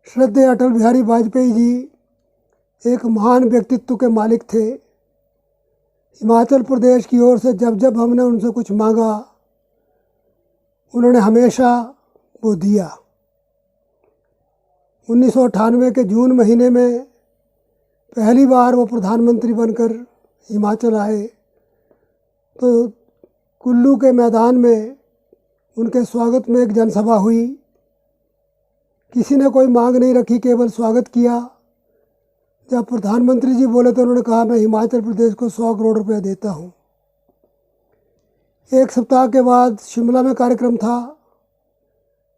श्रद्धेय अटल बिहारी वाजपेयी जी एक महान व्यक्तित्व के मालिक थे। हिमाचल प्रदेश की ओर से जब जब हमने उनसे कुछ मांगा, उन्होंने हमेशा वो दिया। 1998 के जून महीने में पहली बार वो प्रधानमंत्री बनकर हिमाचल आए तो कुल्लू के मैदान में उनके स्वागत में एक जनसभा हुई। किसी ने कोई मांग नहीं रखी, केवल स्वागत किया। जब प्रधानमंत्री जी बोले तो उन्होंने कहा, मैं हिमाचल प्रदेश को 100 करोड़ रुपए देता हूँ। एक सप्ताह के बाद शिमला में कार्यक्रम था।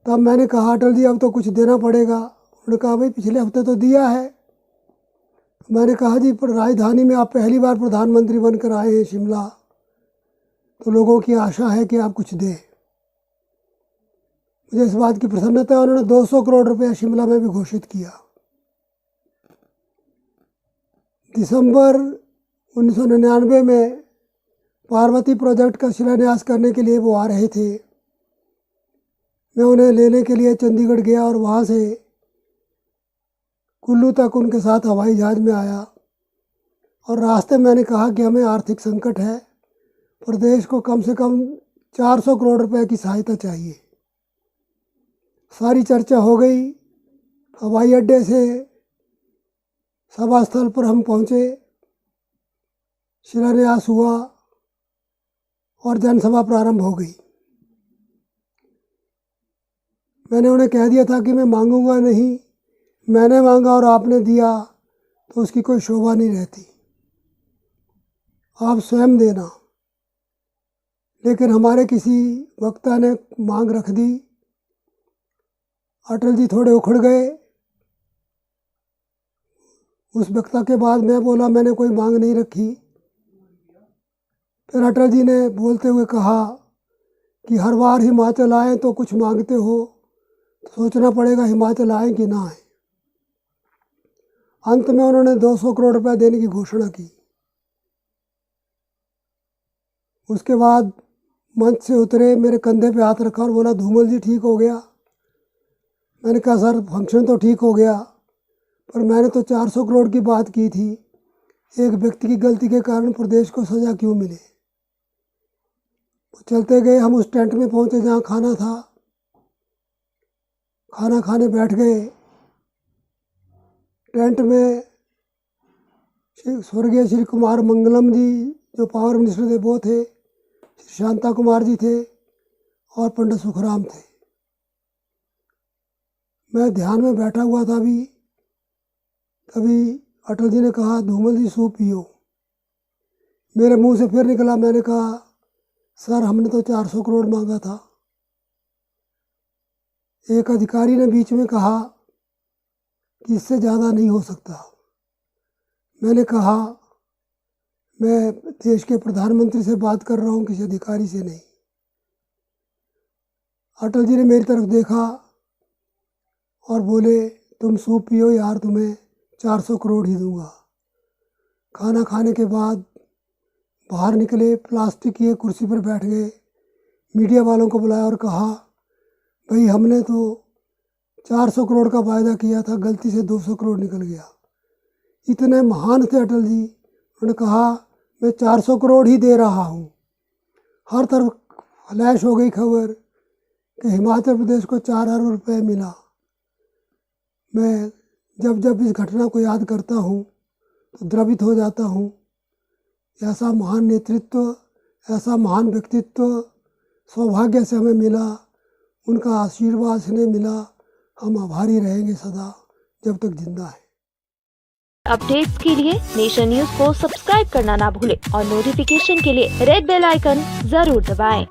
तब मैंने कहा, अटल जी अब तो कुछ देना पड़ेगा। उन्होंने कहा, भाई पिछले हफ्ते तो दिया है। मैंने कहा, जी पर राजधानी में आप पहली बार प्रधानमंत्री बनकर आए हैं शिमला, तो लोगों की आशा है कि आप कुछ दें। मुझे इस बात की प्रसन्नता है। उन्होंने 200 करोड़ रुपया शिमला में भी घोषित किया। दिसंबर 1999 में पार्वती प्रोजेक्ट का शिलान्यास करने के लिए वो आ रहे थे। मैं उन्हें लेने के लिए चंडीगढ़ गया और वहाँ से कुल्लू तक उनके साथ हवाई जहाज़ में आया। और रास्ते में मैंने कहा कि हमें आर्थिक संकट है, प्रदेश को कम से कम 400 करोड़ रुपए की सहायता चाहिए। सारी चर्चा हो गई। हवाई अड्डे से सभा स्थल पर हम पहुँचे, शिलान्यास हुआ और जनसभा प्रारंभ हो गई। मैंने उन्हें कह दिया था कि मैं मांगूंगा नहीं, मैंने मांगा और आपने दिया तो उसकी कोई शोभा नहीं रहती, आप स्वयं देना। लेकिन हमारे किसी वक्ता ने मांग रख दी। अटल जी थोड़े उखड़ गए। उस वक्ता के बाद मैं बोला, मैंने कोई मांग नहीं रखी। फिर अटल जी ने बोलते हुए कहा कि हर बार हिमाचल आए तो कुछ मांगते हो, तो सोचना पड़ेगा हिमाचल आए कि ना आए। अंत में उन्होंने 200 करोड़ रुपए देने की घोषणा की। उसके बाद मंच से उतरे, मेरे कंधे पे हाथ रखा और बोला, धूमल जी ठीक हो गया। मैंने कहा, सर फंक्शन तो ठीक हो गया, पर मैंने तो 400 करोड़ की बात की थी। एक व्यक्ति की गलती के कारण प्रदेश को सज़ा क्यों मिले। चलते गए, हम उस टेंट में पहुंचे जहां खाना था। खाना खाने बैठ गए। टेंट में स्वर्गीय श्री कुमार मंगलम जी जो पावर मिनिस्टर थे वो थे, श्री शांता कुमार जी थे और पंडित सुखराम थे। मैं ध्यान में बैठा हुआ था। तभी अटल जी ने कहा, धूमल जी सूप पियो। मेरे मुंह से फिर निकला, मैंने कहा, सर हमने तो 400 करोड़ मांगा था। एक अधिकारी ने बीच में कहा कि इससे ज़्यादा नहीं हो सकता। मैंने कहा, मैं देश के प्रधानमंत्री से बात कर रहा हूँ, किसी अधिकारी से नहीं। अटल जी ने मेरी तरफ देखा और बोले, तुम सूप पियो यार, तुम्हें 400 करोड़ ही दूंगा। खाना खाने के बाद बाहर निकले, प्लास्टिक की एक कुर्सी पर बैठ गए। मीडिया वालों को बुलाया और कहा, भाई हमने तो 400 करोड़ का वायदा किया था, गलती से 200 करोड़ निकल गया। इतने महान थे अटल जी। उन्होंने कहा, मैं 400 करोड़ ही दे रहा हूँ। हर तरफ फ्लैश हो गई खबर कि हिमाचल प्रदेश को 4 अरब रुपये मिला। मैं जब जब इस घटना को याद करता हूँ तो द्रवित हो जाता हूँ। ऐसा महान नेतृत्व, ऐसा महान व्यक्तित्व सौभाग्य से हमें मिला, उनका आशीर्वाद से मिला। हम आभारी रहेंगे सदा, जब तक जिंदा है। अपडेट्स के लिए नेशन न्यूज को सब्सक्राइब करना ना भूलें और नोटिफिकेशन के लिए रेड बेल आइकन जरूर दबाएं।